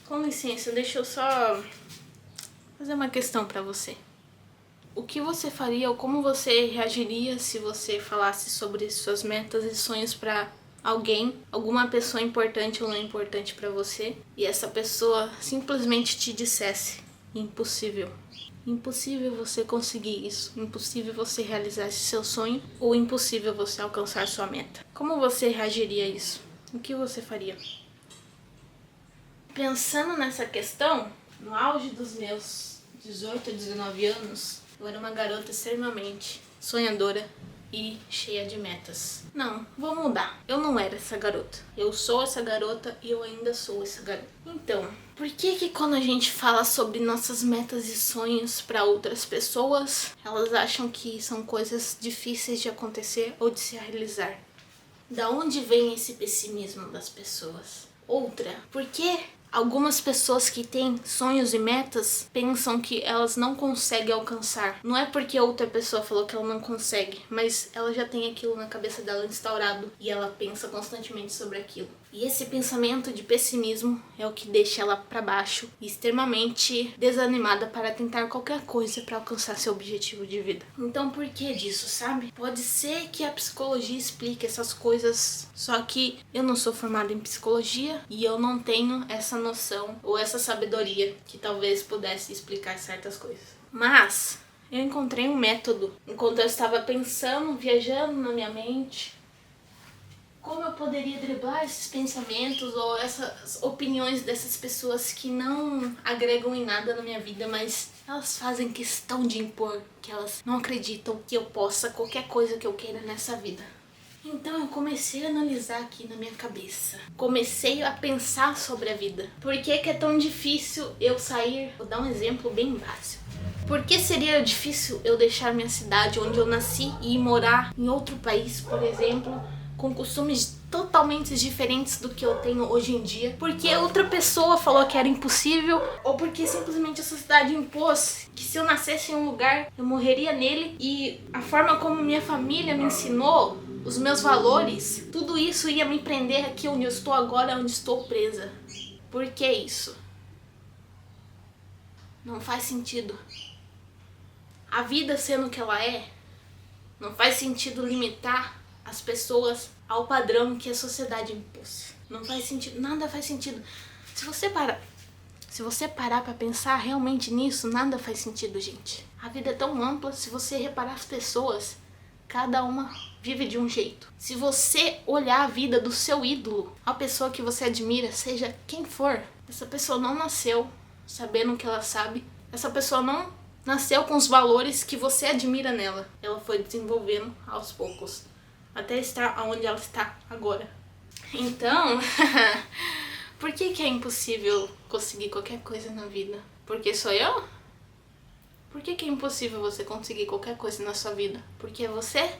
Com licença, deixa eu só fazer uma questão pra você. O que você faria ou como você reagiria se você falasse sobre suas metas e sonhos pra alguém, alguma pessoa importante ou não importante pra você, e essa pessoa simplesmente te dissesse: impossível. Impossível você conseguir isso, impossível você realizar esse seu sonho ou impossível você alcançar sua meta. Como você reagiria a isso? O que você faria? Pensando nessa questão, no auge dos meus 18 a 19 anos, eu era uma garota extremamente sonhadora e cheia de metas. Não, vou mudar. Eu não era essa garota. Eu sou essa garota e eu ainda sou essa garota. Então, por que quando a gente fala sobre nossas metas e sonhos para outras pessoas, elas acham que são coisas difíceis de acontecer ou de se realizar? Da onde vem esse pessimismo das pessoas? Outra, por que algumas pessoas que têm sonhos e metas pensam que elas não conseguem alcançar? Não é porque outra pessoa falou que ela não consegue, mas ela já tem aquilo na cabeça dela instaurado e ela pensa constantemente sobre aquilo. E esse pensamento de pessimismo é o que deixa ela para baixo e extremamente desanimada para tentar qualquer coisa para alcançar seu objetivo de vida. Então por que disso, sabe? Pode ser que a psicologia explique essas coisas, só que eu não sou formada em psicologia e eu não tenho essa noção ou essa sabedoria que talvez pudesse explicar certas coisas. Mas eu encontrei um método enquanto eu estava pensando, viajando na minha mente, como eu poderia driblar esses pensamentos ou essas opiniões dessas pessoas que não agregam em nada na minha vida, mas elas fazem questão de impor que elas não acreditam que eu possa qualquer coisa que eu queira nessa vida. Então eu comecei a analisar aqui na minha cabeça. Comecei a pensar sobre a vida. Por que é tão difícil eu sair? Vou dar um exemplo bem básico. Por que seria difícil eu deixar minha cidade onde eu nasci e ir morar em outro país, por exemplo, com costumes totalmente diferentes do que eu tenho hoje em dia? Porque outra pessoa falou que era impossível, ou porque simplesmente a sociedade impôs que se eu nascesse em um lugar, eu morreria nele, e a forma como minha família me ensinou, os meus valores, tudo isso ia me prender aqui onde eu estou agora, onde estou presa. Por que isso? Não faz sentido. A vida sendo o que ela é, não faz sentido limitar as pessoas ao padrão que a sociedade impôs. Não faz sentido, nada faz sentido. Se você parar pra pensar realmente nisso, nada faz sentido, gente. A vida é tão ampla, se você reparar as pessoas, cada uma vive de um jeito. Se você olhar a vida do seu ídolo, a pessoa que você admira, seja quem for, essa pessoa não nasceu sabendo o que ela sabe. Essa pessoa não nasceu com os valores que você admira nela. Ela foi desenvolvendo aos poucos, até estar onde ela está agora. Então, por que é impossível conseguir qualquer coisa na vida? Porque sou eu? Por que é impossível você conseguir qualquer coisa na sua vida? Porque é você?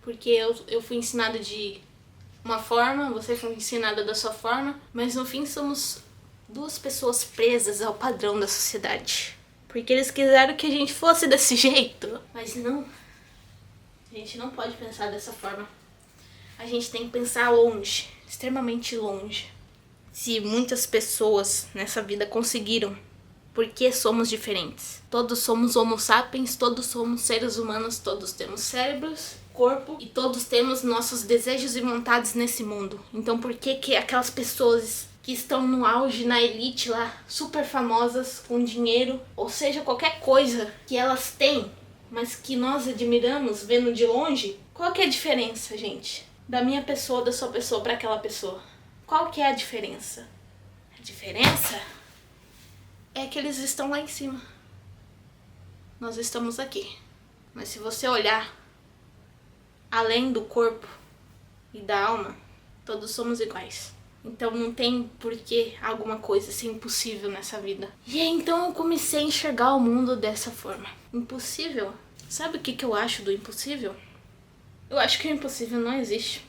Porque eu fui ensinada de uma forma, você foi ensinada da sua forma, mas no fim somos duas pessoas presas ao padrão da sociedade. Porque eles quiseram que a gente fosse desse jeito. Mas não. A gente não pode pensar dessa forma. A gente tem que pensar longe, extremamente longe. Se muitas pessoas nessa vida conseguiram, por que somos diferentes? Todos somos homo sapiens, todos somos seres humanos, todos temos cérebros, corpo e todos temos nossos desejos e vontades nesse mundo. Então por que aquelas pessoas que estão no auge, na elite lá, super famosas, com dinheiro, ou seja, qualquer coisa que elas têm, mas que nós admiramos vendo de longe, qual que é a diferença, gente? Da minha pessoa, da sua pessoa para aquela pessoa? Qual que é a diferença? A diferença é que eles estão lá em cima. Nós estamos aqui. Mas se você olhar além do corpo e da alma, todos somos iguais. Então não tem por que alguma coisa ser impossível nessa vida. E aí então eu comecei a enxergar o mundo dessa forma. Impossível? Sabe o que eu acho do impossível? Eu acho que o impossível não existe.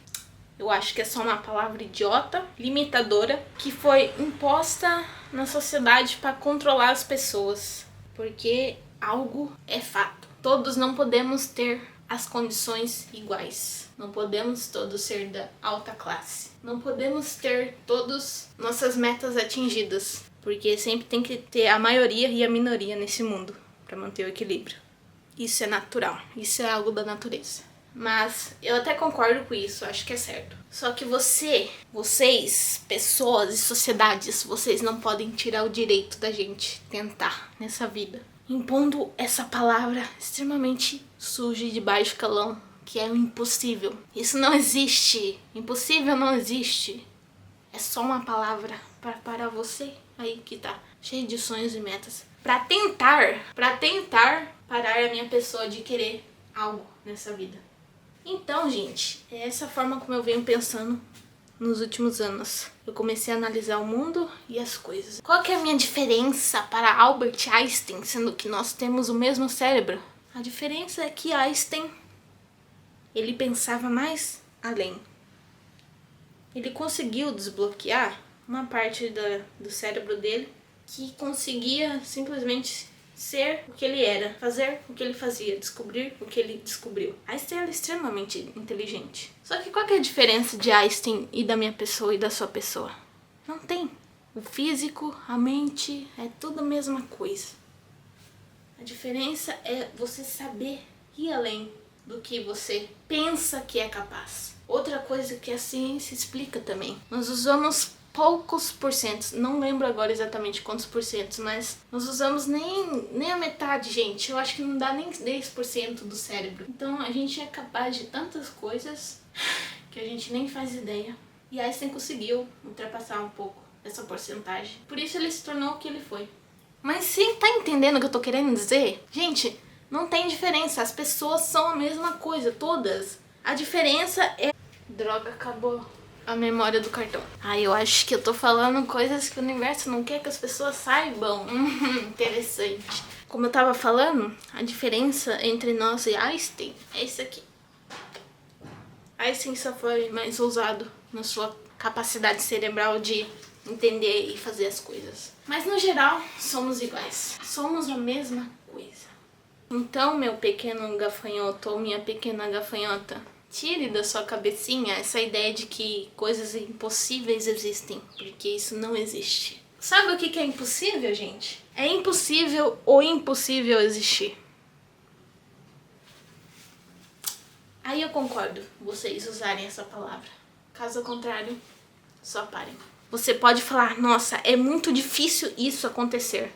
Eu acho que é só uma palavra idiota, limitadora, que foi imposta na sociedade para controlar as pessoas. Porque algo é fato. Todos não podemos ter as condições iguais. Não podemos todos ser da alta classe. Não podemos ter todas nossas metas atingidas. Porque sempre tem que ter a maioria e a minoria nesse mundo para manter o equilíbrio. Isso é natural, isso é algo da natureza. Mas eu até concordo com isso, acho que é certo. Só que vocês, pessoas e sociedades, vocês não podem tirar o direito da gente tentar nessa vida. Impondo essa palavra extremamente suja e de baixo calão, que é o impossível. Isso não existe. Impossível não existe. É só uma palavra para você aí que tá cheio de sonhos e metas. Pra tentar parar a minha pessoa de querer algo nessa vida. Então, gente, é essa forma como eu venho pensando nos últimos anos. Eu comecei a analisar o mundo e as coisas. Qual que é a minha diferença para Albert Einstein, sendo que nós temos o mesmo cérebro? A diferença é que Einstein, ele pensava mais além. Ele conseguiu desbloquear uma parte do cérebro dele que conseguia simplesmente ser o que ele era, fazer o que ele fazia, descobrir o que ele descobriu. Einstein era extremamente inteligente. Só que qual que é a diferença de Einstein e da minha pessoa e da sua pessoa? Não tem. O físico, a mente, é tudo a mesma coisa. A diferença é você saber ir além do que você pensa que é capaz. Outra coisa que a ciência explica também. Nós usamos poucos porcentos, não lembro agora exatamente quantos porcentos, mas nós usamos nem a metade, gente. Eu acho que não dá nem 10% do cérebro. Então a gente é capaz de tantas coisas que a gente nem faz ideia. E Einstein conseguiu ultrapassar um pouco essa porcentagem. Por isso ele se tornou o que ele foi. Mas você tá entendendo o que eu tô querendo dizer? Gente, não tem diferença. As pessoas são a mesma coisa, todas. A diferença é... Droga, acabou a memória do cartão. Eu acho que eu tô falando coisas que o universo não quer que as pessoas saibam. Interessante. Como eu tava falando, a diferença entre nós e Einstein é isso aqui. Einstein só foi mais ousado na sua capacidade cerebral de entender e fazer as coisas. Mas no geral, somos iguais. Somos a mesma coisa. Então, meu pequeno gafanhoto ou minha pequena gafanhota, tire da sua cabecinha essa ideia de que coisas impossíveis existem, porque isso não existe. Sabe o que é impossível, gente? É impossível ou impossível existir. Aí eu concordo vocês usarem essa palavra. Caso contrário, só parem. Você pode falar, nossa, é muito difícil isso acontecer.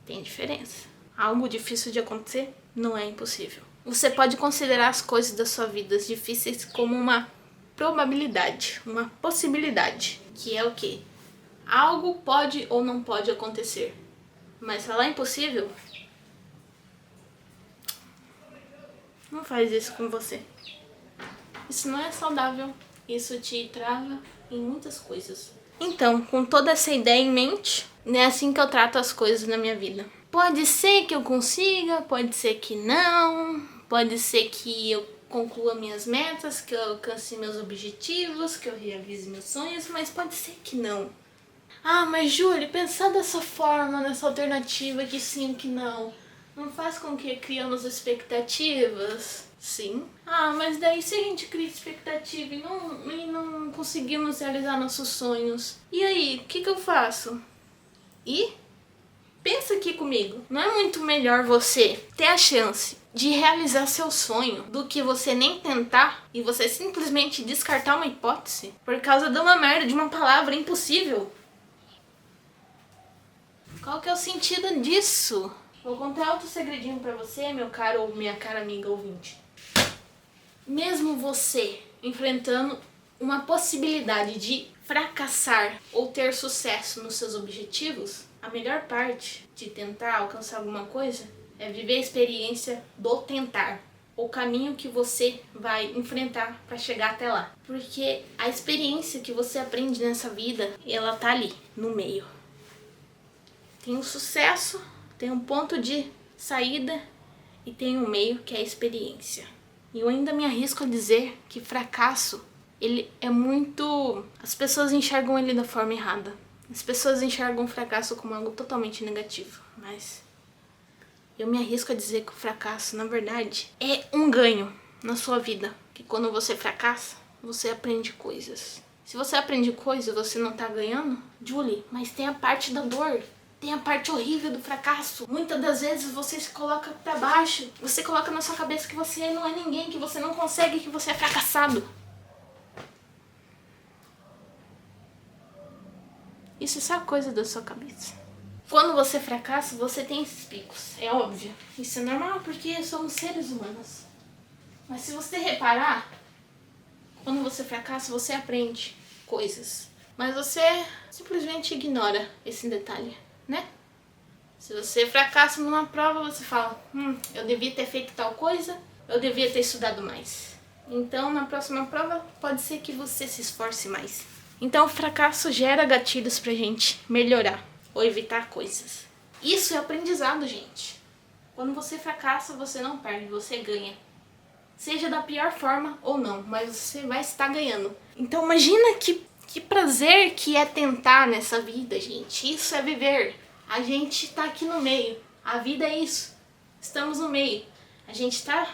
Tem diferença. Algo difícil de acontecer não é impossível. Você pode considerar as coisas da sua vida difíceis como uma probabilidade, uma possibilidade, que é o quê? Algo pode ou não pode acontecer. Mas falar impossível, não faz isso com você. Isso não é saudável, isso te trava em muitas coisas. Então, com toda essa ideia em mente, é assim que eu trato as coisas na minha vida. Pode ser que eu consiga, pode ser que não, pode ser que eu conclua minhas metas, que eu alcance meus objetivos, que eu realize meus sonhos, mas pode ser que não. Mas Júlia, pensar dessa forma, nessa alternativa, que sim, que não faz com que criamos expectativas? Sim. Mas daí se a gente cria expectativa e não conseguimos realizar nossos sonhos, e aí, o que eu faço? Pensa aqui comigo, não é muito melhor você ter a chance de realizar seu sonho do que você nem tentar e você simplesmente descartar uma hipótese por causa de uma merda, de uma palavra impossível? Qual que é o sentido disso? Vou contar outro segredinho pra você, meu caro ou minha cara amiga ouvinte. Mesmo você enfrentando uma possibilidade de fracassar ou ter sucesso nos seus objetivos, a melhor parte de tentar alcançar alguma coisa é viver a experiência do tentar, o caminho que você vai enfrentar para chegar até lá. Porque a experiência que você aprende nessa vida, ela tá ali, no meio. Tem um sucesso, tem um ponto de saída e tem um meio que é a experiência. E eu ainda me arrisco a dizer que fracasso, ele é muito... As pessoas enxergam ele da forma errada. As pessoas enxergam o fracasso como algo totalmente negativo, mas eu me arrisco a dizer que o fracasso, na verdade, é um ganho na sua vida. Que quando você fracassa, você aprende coisas. Se você aprende coisa e você não tá ganhando, Julie, mas tem a parte da dor. Tem a parte horrível do fracasso. Muitas das vezes você se coloca pra baixo. Você coloca na sua cabeça que você não é ninguém, que você não consegue, que você é fracassado. Isso é só coisa da sua cabeça. Quando você fracassa, você tem esses picos. É óbvio. Isso é normal porque somos seres humanos. Mas se você reparar, quando você fracassa, você aprende coisas. Mas você simplesmente ignora esse detalhe, né? Se você fracassa numa prova, você fala, eu devia ter feito tal coisa, eu devia ter estudado mais. Então, na próxima prova, pode ser que você se esforce mais. Então, o fracasso gera gatilhos pra gente melhorar ou evitar coisas. Isso é aprendizado, gente. Quando você fracassa, você não perde, você ganha. Seja da pior forma ou não, mas você vai estar ganhando. Então, imagina que prazer que é tentar nessa vida, gente. Isso é viver. A gente tá aqui no meio. A vida é isso. Estamos no meio. A gente tá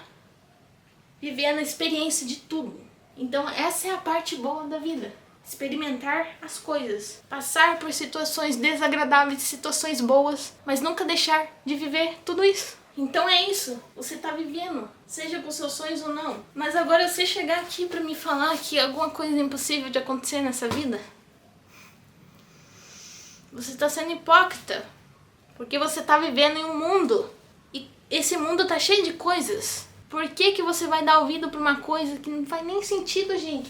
vivendo a experiência de tudo. Então essa é a parte boa da vida. Experimentar as coisas. Passar por situações desagradáveis, situações boas, mas nunca deixar de viver tudo isso. Então é isso. Você tá vivendo. Seja por seus sonhos ou não. Mas agora você chegar aqui pra me falar que alguma coisa é impossível de acontecer nessa vida... Você está sendo hipócrita, porque você está vivendo em um mundo, e esse mundo tá cheio de coisas. Por que você vai dar ouvido para uma coisa que não faz nem sentido, gente?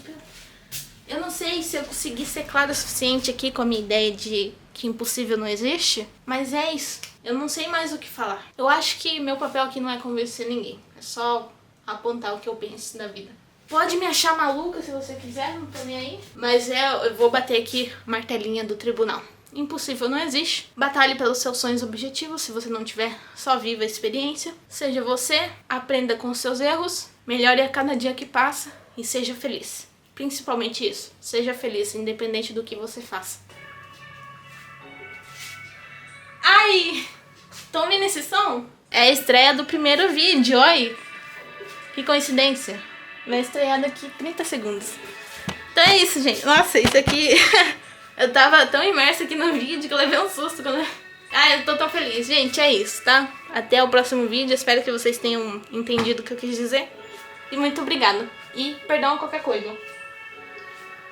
Eu não sei se eu consegui ser clara o suficiente aqui com a minha ideia de que impossível não existe, mas é isso. Eu não sei mais o que falar. Eu acho que meu papel aqui não é convencer ninguém, é só apontar o que eu penso da vida. Pode me achar maluca se você quiser, não tô nem aí, mas eu vou bater aqui martelinha do tribunal. Impossível não existe. Batalhe pelos seus sonhos e objetivos. Se você não tiver, só viva a experiência. Seja você, aprenda com os seus erros, melhore a cada dia que passa e seja feliz. Principalmente isso. Seja feliz, independente do que você faça. Ai! Estão ouvindo esse som? É a estreia do primeiro vídeo, oi! Que coincidência. Vai estrear daqui 30 segundos. Então é isso, gente. Nossa, isso aqui... Eu tava tão imersa aqui no vídeo que eu levei um susto quando... eu tô tão feliz. Gente, é isso, tá? Até o próximo vídeo. Espero que vocês tenham entendido o que eu quis dizer. E muito obrigada. E perdão qualquer coisa.